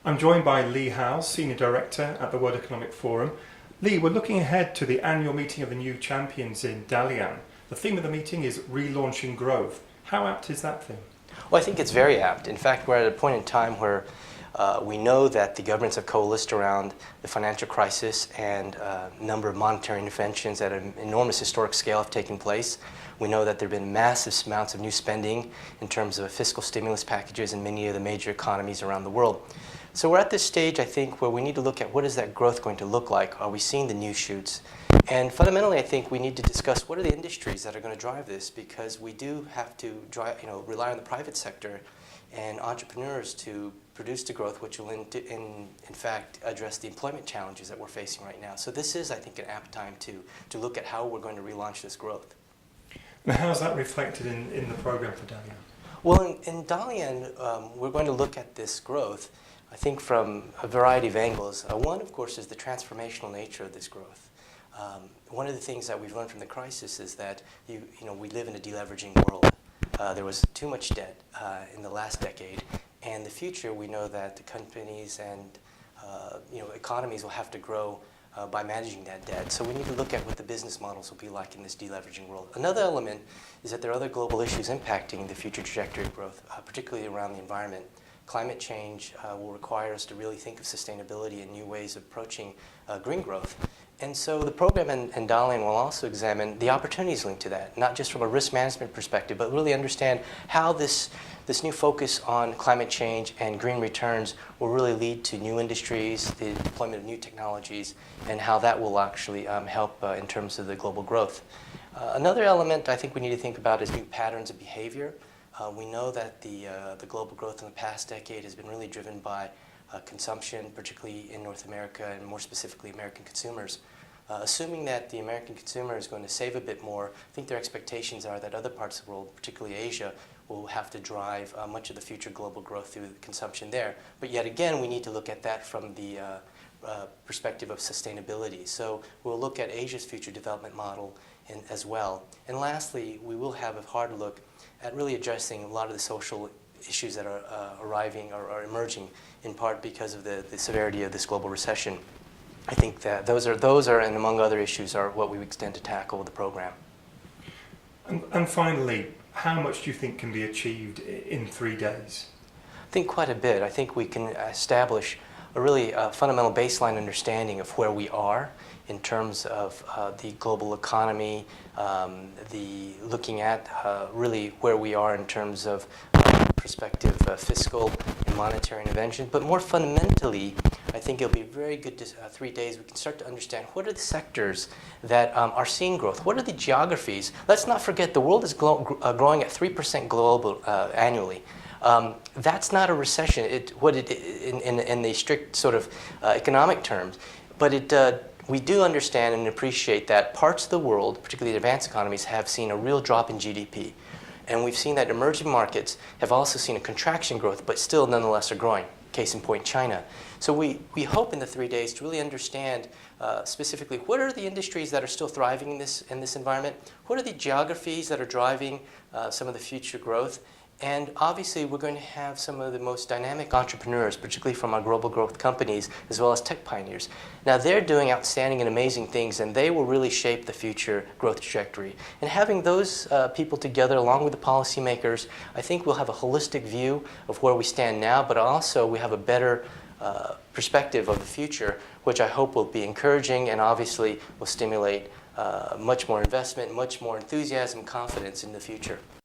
I'm joined by Lee Howell, Senior Director at the World Economic Forum. Lee, we're looking ahead to the annual meeting of the new champions in Dalian. The theme of the meeting is relaunching growth. How apt is that theme? Well, I think it's very apt. In fact, we're at a point in time where we know that the governments have coalesced around the financial crisis, and a number of monetary interventions at an enormous historic scale have taken place. We know that there have been massive amounts of new spending in terms of fiscal stimulus packages in many of the major economies around the world. So we're at this stage, I think, where we need to look at what is that growth going to look like? Are we seeing the new shoots? And fundamentally, I think we need to discuss what are the industries that are going to drive this, because we do have to rely on the private sector and entrepreneurs to produce the growth, which will in fact address the employment challenges that we're facing right now. So this is, I think, an apt time to look at how we're going to relaunch this growth. Now, how is that reflected in the program for Dalian? Well, in Dalian, we're going to look at this growth, I think, from a variety of angles. One, of course, is the transformational nature of this growth. One of the things that we've learned from the crisis is that we live in a deleveraging world. There was too much debt in the last decade, and in the future we know that the companies and economies will have to grow by managing that debt. So we need to look at what the business models will be like in this deleveraging world. Another element is that there are other global issues impacting the future trajectory of growth, particularly around the environment. Climate change will require us to really think of sustainability and new ways of approaching green growth. And so the program in Dalian will also examine the opportunities linked to that, not just from a risk management perspective, but really understand how this new focus on climate change and green returns will really lead to new industries, the deployment of new technologies, and how that will actually help in terms of the global growth. Another element I think we need to think about is new patterns of behavior. We know that the global growth in the past decade has been really driven by consumption, particularly in North America, and more specifically American consumers. Assuming that the American consumer is going to save a bit more, I think their expectations are that other parts of the world, particularly Asia, will have to drive much of the future global growth through consumption there. But yet again, we need to look at that from the perspective of sustainability. So we'll look at Asia's future development model as well. And lastly, we will have a hard look at really addressing a lot of the social issues that are arriving or are emerging, in part because of the severity of this global recession. I think that those are, and among other issues, are what we extend to tackle with the program. And finally, how much do you think can be achieved in 3 days? I think quite a bit. I think we can establish a really fundamental baseline understanding of where we are in terms of the global economy, looking at really where we are in terms of prospective fiscal and monetary intervention. But more fundamentally, I think it'll be very good 3 days. We can start to understand what are the sectors that are seeing growth. What are the geographies? Let's not forget the world is growing at 3% global annually. That's not a recession in the strict sort of economic terms, but we do understand and appreciate that parts of the world, particularly the advanced economies, have seen a real drop in GDP. And we've seen that emerging markets have also seen a contraction growth, but still nonetheless are growing. Case in point, China. So we hope in the 3 days to really understand specifically what are the industries that are still thriving in this environment, what are the geographies that are driving some of the future growth, and obviously we're going to have some of the most dynamic entrepreneurs, particularly from our global growth companies, as well as tech pioneers. Now they're doing outstanding and amazing things, and they will really shape the future growth trajectory. And having those people together along with the policymakers, I think we'll have a holistic view of where we stand now, but also we have a better perspective of the future, which I hope will be encouraging and obviously will stimulate much more investment, much more enthusiasm, confidence in the future.